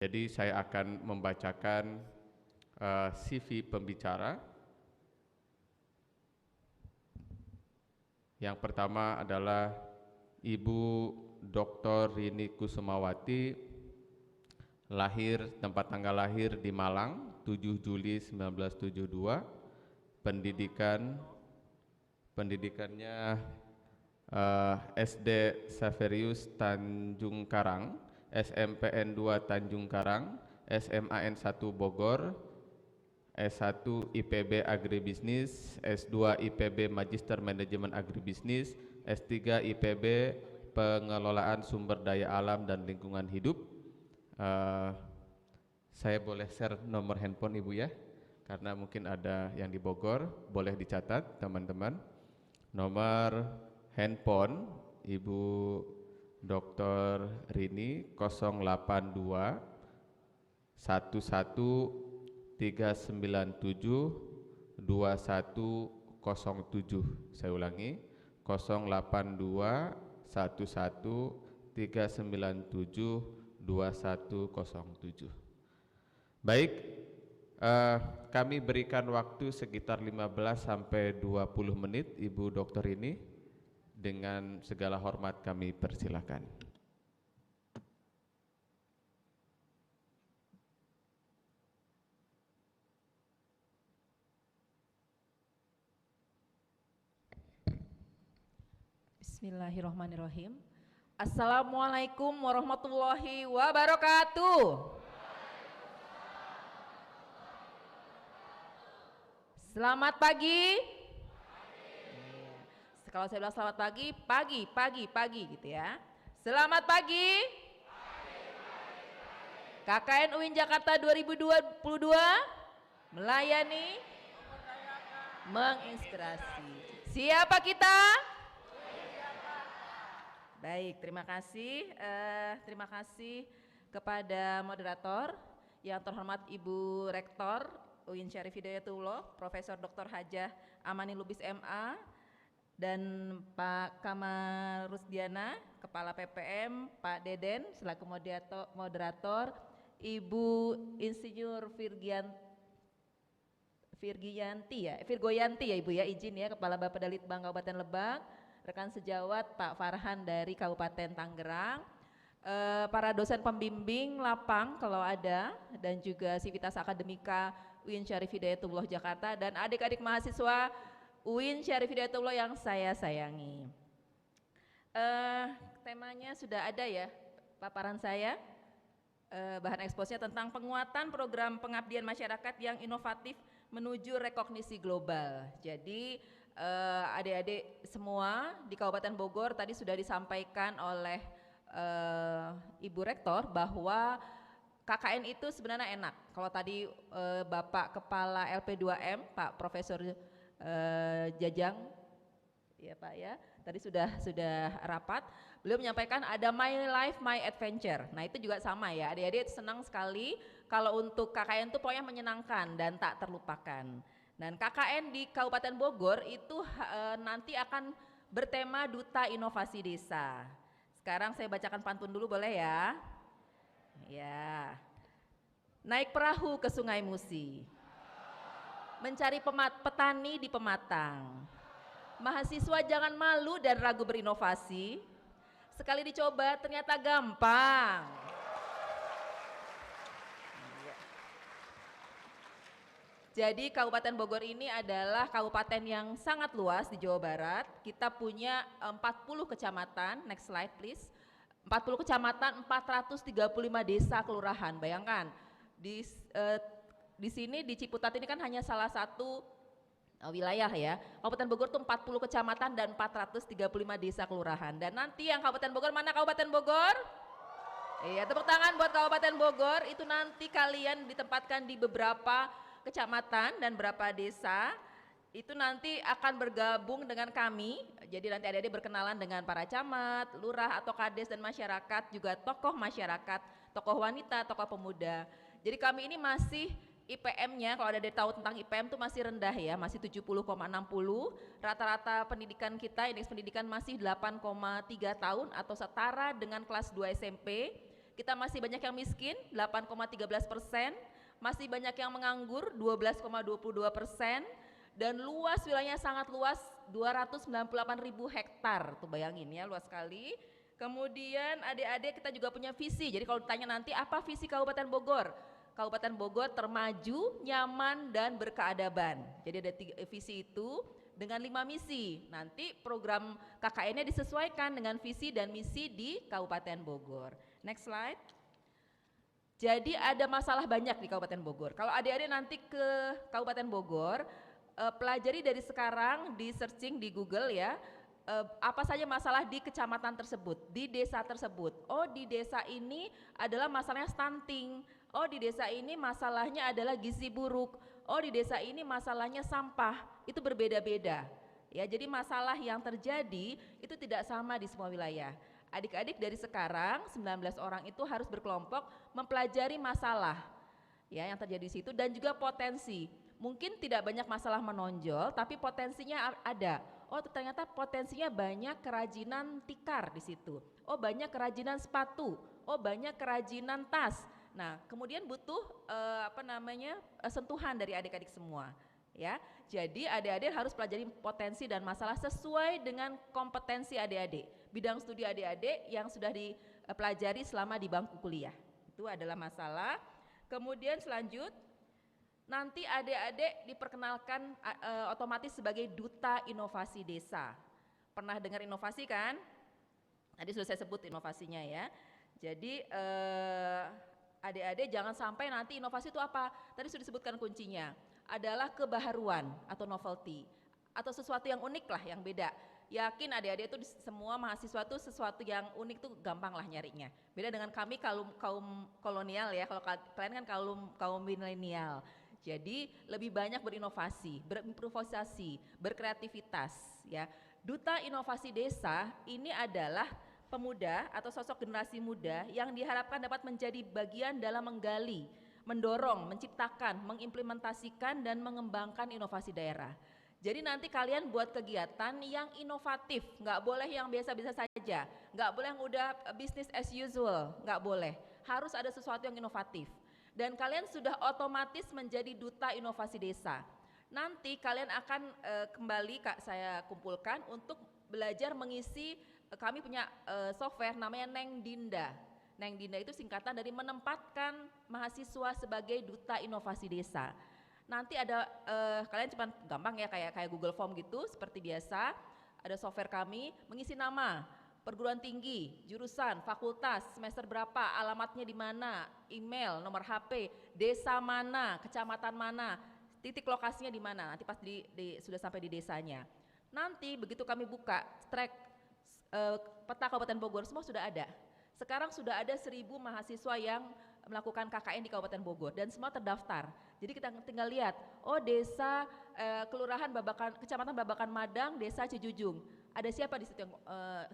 Jadi saya akan membacakan CV pembicara. Yang pertama adalah Ibu Dr. Rini Kusumawati, tempat tanggal lahir di Malang, 7 Juli 1972. Pendidikannya SD Saverius Tanjung Karang, SMPN 2 Tanjung Karang, SMAN 1 Bogor, S1 IPB Agribisnis, S2 IPB Magister Manajemen Agribisnis, S3 IPB Pengelolaan Sumber Daya Alam dan Lingkungan Hidup. Saya boleh share nomor handphone Ibu ya, karena mungkin ada yang di Bogor, boleh dicatat teman-teman. Nomor handphone Ibu Dr. Rini 082 11 397 2107. Saya ulangi, 082 11 397 2107. Baik, kami berikan waktu sekitar 15 sampai 20 menit Ibu Dokter ini. Dengan segala hormat kami persilakan. Bismillahirrahmanirrahim. Assalamualaikum warahmatullahi wabarakatuh. Selamat pagi. Kalau saya bilang selamat pagi gitu ya. Selamat pagi. KKN UIN Jakarta 2022 melayani, menginspirasi. Siapa kita? Baik, terima kasih. Terima kasih kepada moderator yang terhormat Ibu Rektor UIN Syarif Hidayatullah, Profesor Dr. Hajah Amani Lubis MA, dan Pak Kamal Rusdiana, Kepala PPM, Pak Deden selaku moderator, Ibu Insinyur Virgoyanti ya Ibu ya, izin ya, Kepala Bapedalitbang Kabupaten Lebak, rekan sejawat Pak Farhan dari Kabupaten Tangerang, para dosen pembimbing lapang kalau ada, dan juga Sivitas Akademika UIN Syarif Hidayatullah Jakarta, dan adik-adik mahasiswa UIN Syarif Hidayatullah yang saya sayangi. Temanya sudah ada ya, paparan saya, bahan eksposnya tentang penguatan program pengabdian masyarakat yang inovatif menuju rekognisi global. Jadi adik-adik semua di Kabupaten Bogor tadi sudah disampaikan oleh Ibu Rektor bahwa KKN itu sebenarnya enak. Kalau tadi Bapak Kepala LP2M, Pak Profesor Jajang, ya Pak ya, tadi sudah rapat, beliau menyampaikan ada My Life My Adventure. Nah itu juga sama ya, adik-adik senang sekali kalau untuk KKN itu pokoknya menyenangkan dan tak terlupakan. Dan KKN di Kabupaten Bogor itu nanti akan bertema Duta Inovasi Desa. Sekarang saya bacakan pantun dulu boleh ya? Ya. Naik perahu ke Sungai Musi, mencari petani di pematang. Mahasiswa jangan malu dan ragu berinovasi. Sekali dicoba ternyata gampang. Jadi Kabupaten Bogor ini adalah kabupaten yang sangat luas di Jawa Barat. Kita punya 40 kecamatan, next slide please. 40 kecamatan, 435 desa kelurahan. Bayangkan di sini di Ciputat ini kan hanya salah satu wilayah ya. Kabupaten Bogor itu 40 kecamatan dan 435 desa kelurahan. Dan nanti yang Kabupaten Bogor, mana Kabupaten Bogor? Iya, tepuk tangan buat Kabupaten Bogor. Itu nanti kalian ditempatkan di beberapa kecamatan dan berapa desa. Itu nanti akan bergabung dengan kami. Jadi nanti adik-adik berkenalan dengan para camat, lurah atau kades dan masyarakat, juga tokoh masyarakat, tokoh wanita, tokoh pemuda. Jadi kami ini masih IPM-nya, kalau ada tahu tentang IPM itu masih rendah ya, masih 70,60. Rata-rata pendidikan kita, indeks pendidikan masih 8,3 tahun atau setara dengan kelas 2 SMP. Kita masih banyak yang miskin, 8,13%, masih banyak yang menganggur, 12,22%, dan luas wilayahnya sangat luas, 298.000 hektar, tuh bayangin ya, luas sekali. Kemudian adik-adik kita juga punya visi, jadi kalau ditanya nanti apa visi Kabupaten Bogor? Kabupaten Bogor termaju, nyaman, dan berkeadaban. Jadi ada visi itu dengan 5 misi. Nanti program KKN-nya disesuaikan dengan visi dan misi di Kabupaten Bogor. Next slide. Jadi ada masalah banyak di Kabupaten Bogor. Kalau adik-adik nanti ke Kabupaten Bogor, pelajari dari sekarang, di searching di Google ya, apa saja masalah di kecamatan tersebut, di desa tersebut. Oh, di desa ini adalah masalahnya stunting. Oh, di desa ini masalahnya adalah gizi buruk. Oh, di desa ini masalahnya sampah. Itu berbeda-beda. Ya, jadi masalah yang terjadi itu tidak sama di semua wilayah. Adik-adik dari sekarang 19 orang itu harus berkelompok mempelajari masalah ya yang terjadi di situ dan juga potensi. Mungkin tidak banyak masalah menonjol tapi potensinya ada. Oh, ternyata potensinya banyak kerajinan tikar di situ. Oh, banyak kerajinan sepatu. Oh, banyak kerajinan tas. Nah, kemudian butuh sentuhan dari adik-adik semua. Ya, jadi adik-adik harus pelajari potensi dan masalah sesuai dengan kompetensi adik-adik. Bidang studi adik-adik yang sudah dipelajari selama di bangku kuliah. Itu adalah masalah. Kemudian selanjut, nanti adik-adik diperkenalkan otomatis sebagai duta inovasi desa. Pernah dengar inovasi kan? Tadi sudah saya sebut inovasinya ya. Jadi adik-adik jangan sampai nanti inovasi itu apa? Tadi sudah disebutkan kuncinya. Adalah kebaharuan atau novelty. Atau sesuatu yang unik lah, yang beda. Yakin adik-adik itu semua mahasiswa itu sesuatu yang unik tuh gampang lah nyarinya. Beda dengan kami kaum kolonial ya, kalau kalian kan kaum milenial. Jadi lebih banyak berinovasi, berimprovisasi, berkreativitas ya. Duta inovasi desa ini adalah pemuda atau sosok generasi muda yang diharapkan dapat menjadi bagian dalam menggali, mendorong, menciptakan, mengimplementasikan dan mengembangkan inovasi daerah. Jadi nanti kalian buat kegiatan yang inovatif, nggak boleh yang biasa-biasa saja, nggak boleh yang udah business as usual, nggak boleh. Harus ada sesuatu yang inovatif. Dan kalian sudah otomatis menjadi duta inovasi desa. Nanti kalian akan kembali saya kumpulkan untuk belajar mengisi, kami punya software namanya Neng Dinda. Neng Dinda itu singkatan dari menempatkan mahasiswa sebagai duta inovasi desa. Nanti ada kalian cuma gampang ya kayak Google Form gitu seperti biasa. Ada software kami mengisi nama, perguruan tinggi, jurusan, fakultas, semester berapa, alamatnya di mana, email, nomor HP, desa mana, kecamatan mana, titik lokasinya di mana. Nanti pas sudah sampai di desanya. Nanti begitu kami buka track peta Kabupaten Bogor semua sudah ada. Sekarang sudah ada 1.000 mahasiswa yang melakukan KKN di Kabupaten Bogor dan semua terdaftar. Jadi kita tinggal lihat, oh desa kelurahan kecamatan Babakan Madang, desa Cijujung. Ada siapa di situ yang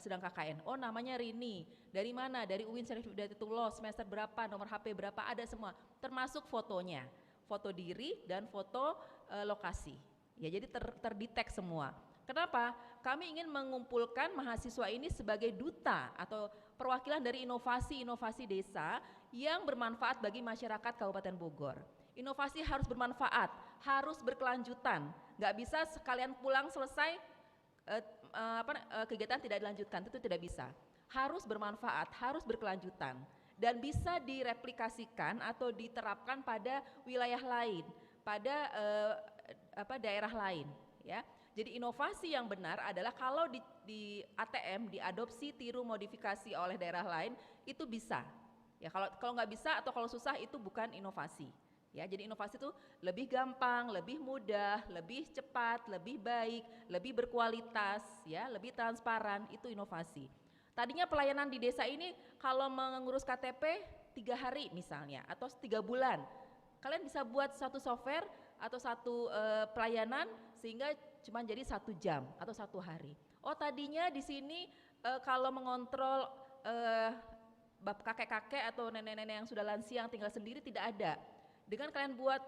sedang KKN? Oh namanya Rini. Dari mana? Dari UIN Syarif Hidayatullah, semester berapa, nomor HP berapa, ada semua. Termasuk fotonya, foto diri dan foto lokasi. Ya jadi terdetek semua. Kenapa? Kami ingin mengumpulkan mahasiswa ini sebagai duta atau perwakilan dari inovasi-inovasi desa yang bermanfaat bagi masyarakat Kabupaten Bogor. Inovasi harus bermanfaat, harus berkelanjutan. Nggak bisa sekalian pulang selesai kegiatan tidak dilanjutkan, itu tidak bisa. Harus bermanfaat, harus berkelanjutan dan bisa direplikasikan atau diterapkan pada wilayah lain, pada daerah lain, ya. Jadi inovasi yang benar adalah kalau di ATM diadopsi, tiru, modifikasi oleh daerah lain itu bisa. Ya kalau nggak bisa atau kalau susah itu bukan inovasi. Ya jadi inovasi itu lebih gampang, lebih mudah, lebih cepat, lebih baik, lebih berkualitas, ya lebih transparan, itu inovasi. Tadinya pelayanan di desa ini kalau mengurus KTP 3 hari misalnya atau 3 bulan, kalian bisa buat satu software atau satu pelayanan sehingga cuma jadi 1 jam atau 1 hari. Oh tadinya di sini kalau mengontrol kakek-kakek atau nenek-nenek yang sudah lansia yang tinggal sendiri tidak ada. Dengan kalian buat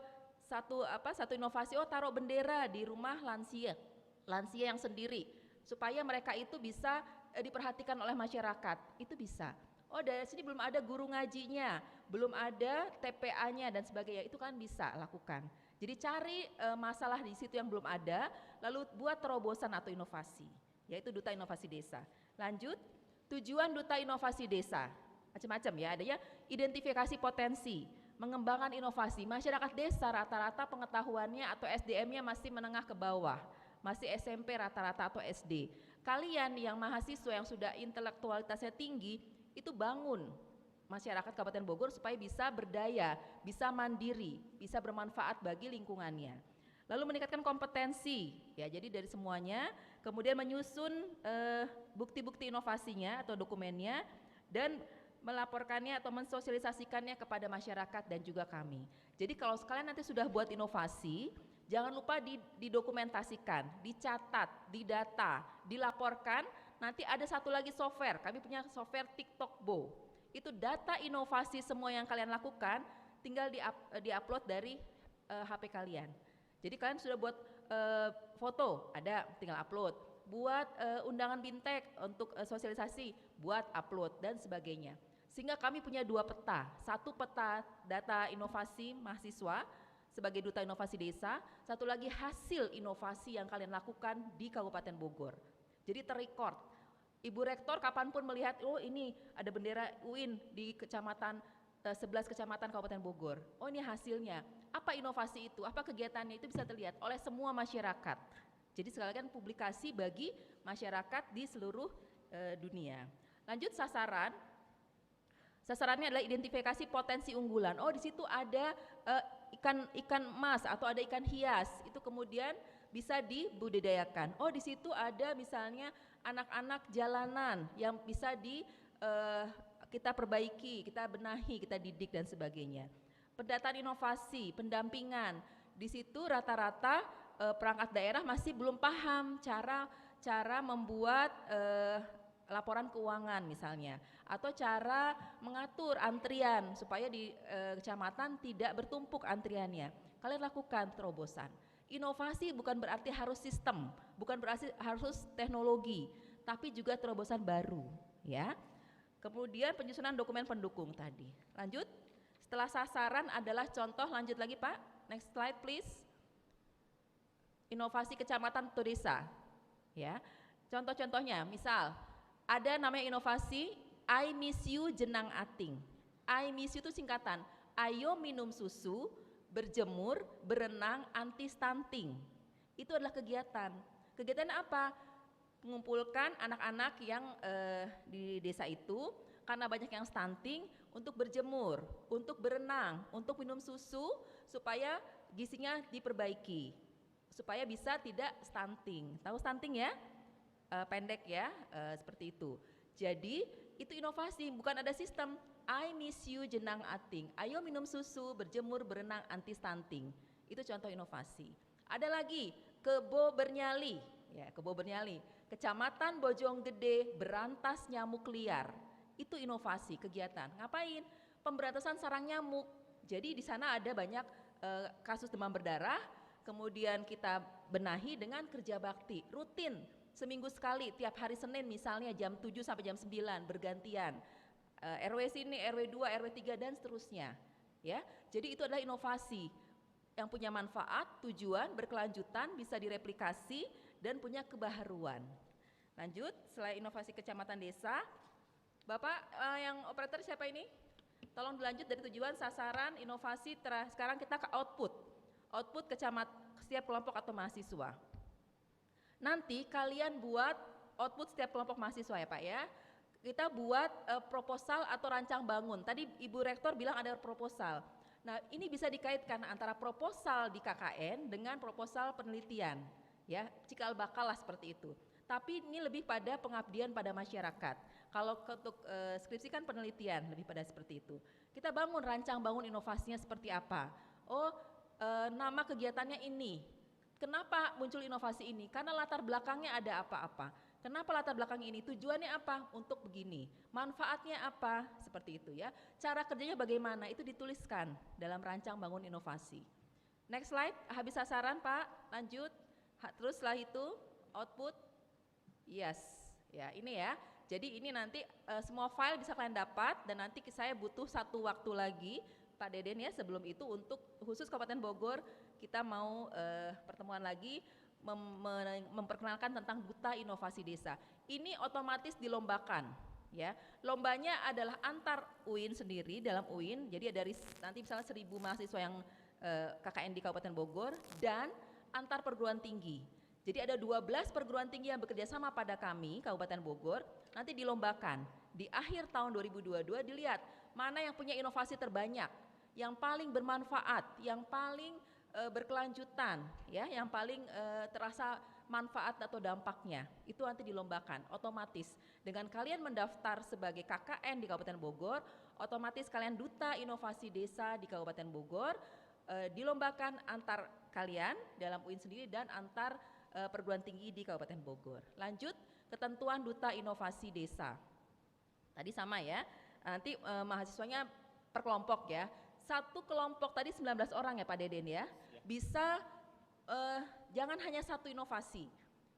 satu inovasi, oh taruh bendera di rumah lansia yang sendiri supaya mereka itu bisa diperhatikan oleh masyarakat, itu bisa. Oh dari sini belum ada guru ngajinya, belum ada TPA-nya dan sebagainya, itu kan bisa lakukan. Jadi cari masalah di situ yang belum ada, lalu buat terobosan atau inovasi, yaitu Duta Inovasi Desa. Lanjut, tujuan Duta Inovasi Desa, macam-macam ya, adanya identifikasi potensi, mengembangkan inovasi. Masyarakat desa rata-rata pengetahuannya atau SDM-nya masih menengah ke bawah, masih SMP rata-rata atau SD. Kalian yang mahasiswa yang sudah intelektualitasnya tinggi, itu bangun masyarakat Kabupaten Bogor supaya bisa berdaya, bisa mandiri, bisa bermanfaat bagi lingkungannya. Lalu meningkatkan kompetensi, ya jadi dari semuanya, kemudian menyusun bukti-bukti inovasinya atau dokumennya, dan melaporkannya atau mensosialisasikannya kepada masyarakat dan juga kami. Jadi kalau sekalian nanti sudah buat inovasi, jangan lupa didokumentasikan, dicatat, didata, dilaporkan. Nanti ada satu lagi software, kami punya software TikTokbo. Itu data inovasi semua yang kalian lakukan, tinggal di-upload dari HP kalian. Jadi kalian sudah buat foto, ada tinggal upload. Buat undangan bintek untuk sosialisasi, buat upload dan sebagainya. Sehingga kami punya dua peta, satu peta data inovasi mahasiswa sebagai Duta Inovasi Desa, satu lagi hasil inovasi yang kalian lakukan di Kabupaten Bogor. Jadi terrecord. Ibu Rektor kapanpun melihat, oh ini ada bendera UIN di kecamatan 11 kecamatan Kabupaten Bogor. Oh ini hasilnya. Apa inovasi itu? Apa kegiatannya? Itu bisa terlihat oleh semua masyarakat. Jadi sekalian publikasi bagi masyarakat di seluruh dunia. Lanjut sasaran. Sasarannya adalah identifikasi potensi unggulan. Oh di situ ada ikan emas atau ada ikan hias. Itu kemudian bisa dibudidayakan. Oh di situ ada misalnya anak-anak jalanan yang bisa kita perbaiki, kita benahi, kita didik dan sebagainya. Pendataan inovasi, pendampingan. Di situ rata-rata perangkat daerah masih belum paham cara membuat laporan keuangan misalnya, atau cara mengatur antrian supaya di kecamatan tidak bertumpuk antriannya. Kalian lakukan terobosan. Inovasi bukan berarti harus sistem, bukan berarti harus teknologi, tapi juga terobosan baru, ya. Kemudian penyusunan dokumen pendukung tadi. Lanjut, setelah sasaran adalah contoh, lanjut lagi Pak, next slide please. Inovasi kecamatan atau desa, ya. Contoh-contohnya, misal ada namanya inovasi I Miss You Jenang Ating. I Miss You itu singkatan, ayo minum susu, berjemur, berenang, anti stunting. Itu adalah kegiatan. Kegiatan apa? Mengumpulkan anak-anak yang di desa itu karena banyak yang stunting untuk berjemur, untuk berenang, untuk minum susu supaya gizinya diperbaiki, supaya bisa tidak stunting. Tahu stunting ya? Pendek ya, seperti itu. Jadi itu inovasi, bukan ada sistem. I miss you Jenang Ating, ayo minum susu, berjemur, berenang, anti stunting. Itu contoh inovasi. Ada lagi Kebo Bernyali, ya Kebo Bernyali, Kecamatan Bojonggede berantas nyamuk liar. Itu inovasi kegiatan. Ngapain? Pemberantasan sarang nyamuk. Jadi di sana ada banyak kasus demam berdarah, kemudian kita benahi dengan kerja bakti rutin. Seminggu sekali, tiap hari Senin misalnya jam 7 sampai jam 9 bergantian. RW sini, RW 2, RW 3 dan seterusnya. Ya, jadi itu adalah inovasi yang punya manfaat, tujuan, berkelanjutan, bisa direplikasi dan punya kebaharuan. Lanjut, selain inovasi kecamatan desa, Bapak yang operator siapa ini? Tolong dilanjut dari tujuan, sasaran, inovasi, sekarang kita ke output. Output setiap kelompok atau mahasiswa. Nanti kalian buat output setiap kelompok mahasiswa ya Pak ya. Kita buat proposal atau rancang bangun. Tadi Ibu Rektor bilang ada proposal. Nah ini bisa dikaitkan antara proposal di KKN dengan proposal penelitian. Ya, cikal bakal lah seperti itu. Tapi ini lebih pada pengabdian pada masyarakat. Kalau untuk skripsi kan penelitian, lebih pada seperti itu. Kita bangun, rancang bangun inovasinya seperti apa. Oh, nama kegiatannya ini. Kenapa muncul inovasi ini? Karena latar belakangnya ada apa-apa. Kenapa latar belakang ini? Tujuannya apa? Untuk begini. Manfaatnya apa? Seperti itu ya. Cara kerjanya bagaimana? Itu dituliskan dalam rancang bangun inovasi. Next slide, habis sasaran Pak, lanjut. Terus setelah itu output. Yes, ya ini ya. Jadi ini nanti semua file bisa kalian dapat dan nanti saya butuh satu waktu lagi Pak Deden ya sebelum itu untuk khusus Kabupaten Bogor kita mau pertemuan lagi memperkenalkan tentang Duta Inovasi Desa. Ini otomatis dilombakan ya. Lombanya adalah antar UIN sendiri dalam UIN. Jadi dari nanti misalnya 1.000 mahasiswa yang KKN di Kabupaten Bogor dan antar perguruan tinggi. Jadi ada 12 perguruan tinggi yang bekerja sama pada kami Kabupaten Bogor, nanti dilombakan. Di akhir tahun 2022 dilihat mana yang punya inovasi terbanyak, yang paling bermanfaat, yang paling berkelanjutan, ya, yang paling terasa manfaat atau dampaknya. Itu nanti dilombakan otomatis. Dengan kalian mendaftar sebagai KKN di Kabupaten Bogor, otomatis kalian Duta Inovasi Desa di Kabupaten Bogor, dilombakan antar kalian dalam UIN sendiri dan antar perguruan tinggi di Kabupaten Bogor. Lanjut, ketentuan Duta Inovasi Desa. Tadi sama ya, nanti mahasiswanya per kelompok ya. Satu kelompok tadi 19 orang ya Pak Deden ya. Bisa jangan hanya satu inovasi.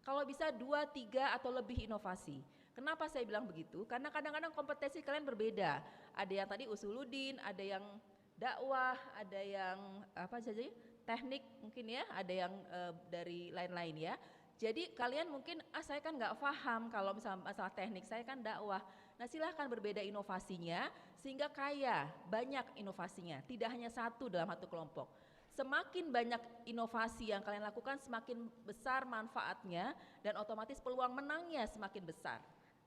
Kalau bisa 2, 3 atau lebih inovasi. Kenapa saya bilang begitu? Karena kadang-kadang kompetensi kalian berbeda. Ada yang tadi usuludin, ada yang dakwah, ada yang apa saja teknik mungkin ya, ada yang dari lain-lain ya. Jadi kalian mungkin saya kan nggak paham kalau misalnya masalah teknik, saya kan dakwah. Nah silahkan berbeda inovasinya sehingga kaya, banyak inovasinya, tidak hanya satu dalam satu kelompok. Semakin banyak inovasi yang kalian lakukan semakin besar manfaatnya dan otomatis peluang menangnya semakin besar.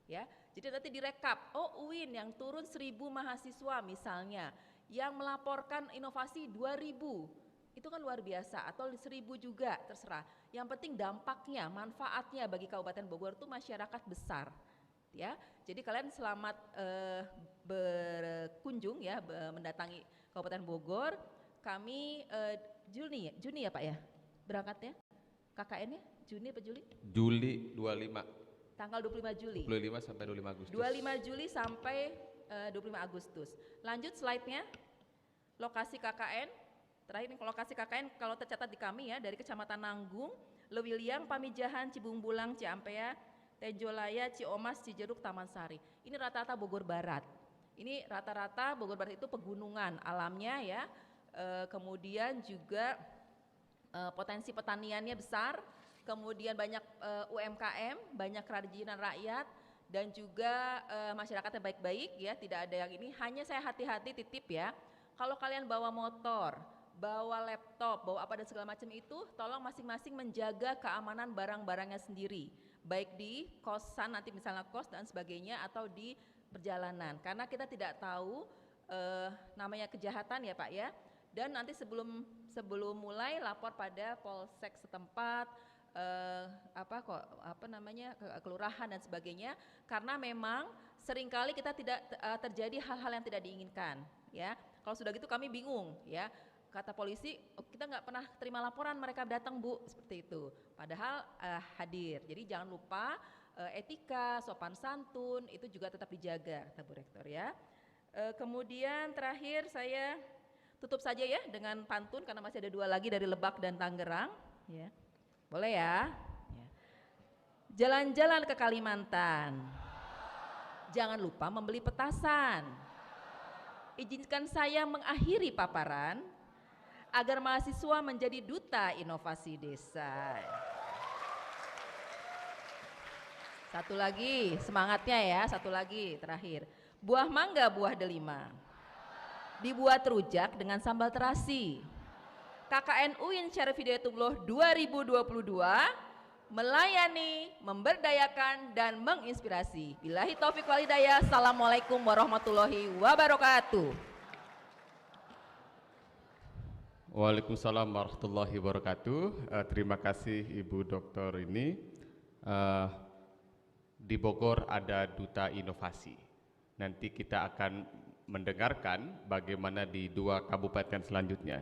Ya, jadi nanti direkap, oh UIN yang turun 1.000 mahasiswa misalnya, yang melaporkan inovasi 2.000, itu kan luar biasa, atau 1.000 juga terserah. Yang penting dampaknya, manfaatnya bagi Kabupaten Bogor itu masyarakat besar. Ya, jadi kalian selamat berkunjung ya, mendatangi Kabupaten Bogor. Kami Juni ya Pak ya, berangkatnya KKN-nya Juni apa Juli? Juli 25. Tanggal 25 Juli. 25 sampai 25 Agustus. 25 Juli sampai 25 Agustus. Lanjut slide-nya. Lokasi KKN. Terakhir nih lokasi KKN kalau tercatat di kami ya, dari Kecamatan Nanggung, Lewiliang, Pamijahan, Cibungbulang, Ciampea, Tejolaya, Ciomas, Cijeruk, Taman Sari. Ini rata-rata Bogor Barat. Ini rata-rata Bogor Barat itu pegunungan alamnya ya. Kemudian juga potensi pertaniannya besar. Kemudian banyak UMKM, banyak kerajinan rakyat, dan juga masyarakatnya baik-baik ya, tidak ada yang ini. Hanya saya hati-hati titip ya, kalau kalian bawa motor, bawa laptop, bawa apa dan segala macam itu, tolong masing-masing menjaga keamanan barang-barangnya sendiri, baik di kosan nanti misalnya kos dan sebagainya atau di perjalanan, karena kita tidak tahu namanya kejahatan ya Pak ya. Dan nanti sebelum mulai lapor pada polsek setempat, kelurahan dan sebagainya, karena memang seringkali kita tidak terjadi hal-hal yang tidak diinginkan ya. Kalau sudah gitu kami bingung ya, kata polisi kita nggak pernah terima laporan mereka datang Bu, seperti itu, padahal hadir. Jadi jangan lupa etika, sopan santun itu juga tetap dijaga kata Bu Rektor ya. Kemudian terakhir saya tutup saja ya dengan pantun karena masih ada 2 lagi dari Lebak dan Tangerang ya. Boleh ya? Jalan-jalan ke Kalimantan. Jangan lupa membeli petasan. Izinkan saya mengakhiri paparan agar mahasiswa menjadi duta inovasi desa. Satu lagi, semangatnya ya, satu lagi terakhir. Buah mangga, buah delima. Dibuat rujak dengan sambal terasi. KKN UIN Syarif Hidayatullah 2022 melayani, memberdayakan, dan menginspirasi. Billahi taufiq wal hidayah. Assalamualaikum warahmatullahi wabarakatuh. Waalaikumsalam warahmatullahi wabarakatuh. Terima kasih Ibu Doktor ini. Di Bogor ada Duta Inovasi. Nanti kita akan mendengarkan bagaimana di 2 kabupaten selanjutnya.